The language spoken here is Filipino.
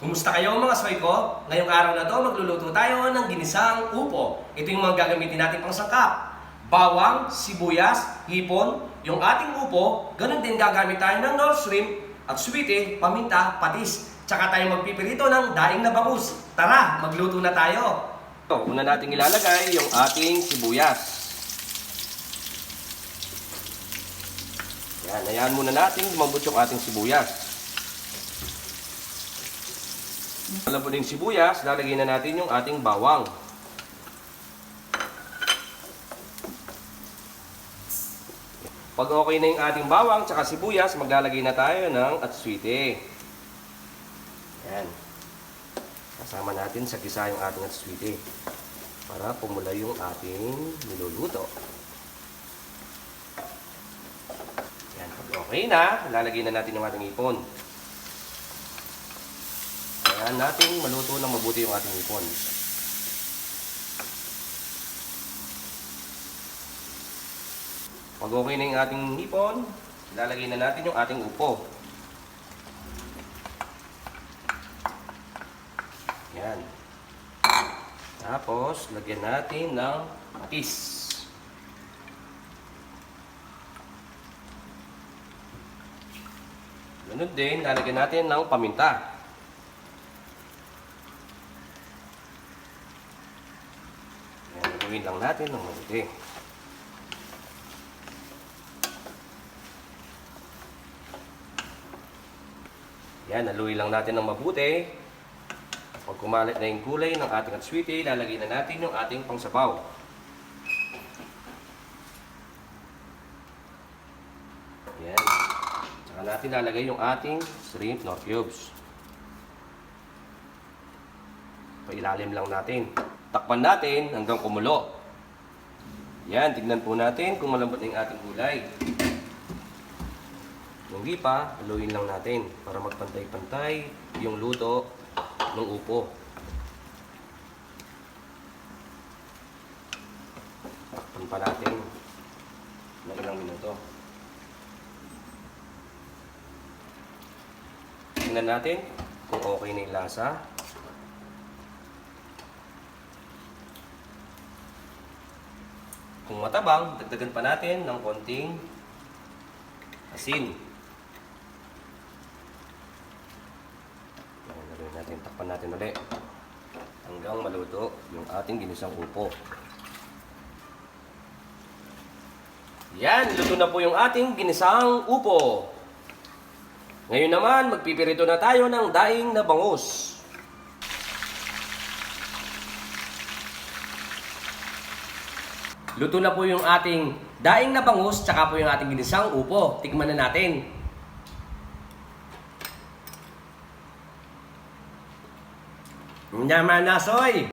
Kumusta kayo mga soy ko? Ngayong araw na to magluluto tayo ng ginisang upo. Ito yung mga gagamitin natin pang sangkap. Bawang, sibuyas, hipon, yung ating upo, ganun din gagamit tayo ng nor shrimp at suwite, paminta, patis. Tsaka tayo magpipirito ng daing na bangus. Tara, magluto na tayo. Una nating ilalagay yung ating sibuyas. Yan, ayan muna natin lumambot yung ating sibuyas. Alam po din sibuyas, lalagyan na natin yung ating bawang. Pag okay na yung ating bawang tsaka sibuyas, maglalagay na tayo ng atsuite. Yan. Kasama natin sa gisa yung ating atsuite para pumula yung ating niluluto. Yan. Pag okay na, lalagay na natin yung ating ipon. Kaya natin maluto na mabuti yung ating ipon. Pag okay na yung ating ipon, lalagay na natin yung ating upo. Yan. Tapos, lagyan natin ng patis. Ganun din, lalagyan natin ng paminta. Gawin lang natin ng mabuti. Yan, haluin lang natin ng mabuti. Pag kumalat na yung kulay ng ating atsuite, lalagay na natin yung ating pangsabaw. Yan. Tsaka natin lalagay yung ating shrimp nor cubes. Pailalim lang natin. Takpan natin hanggang kumulo. Yan, tignan po natin kung malambot na yung ating gulay. Kung di pa, haluin lang natin para magpantay-pantay yung luto ng upo. Takpan pa natin ng ilang minuto. Tingnan natin kung okay na yung lasa. Kung matabang, dagdagan pa natin ng konting asin. Gawin natin, takpan natin ulit hanggang maluto yung ating ginisang upo. Yan, luto na po yung ating ginisang upo. Ngayon naman, magpipirito na tayo ng daing na bangus. Luto na po yung ating daing na bangus, tsaka po yung ating ginisang upo. Tikman na natin. Naman na, soy!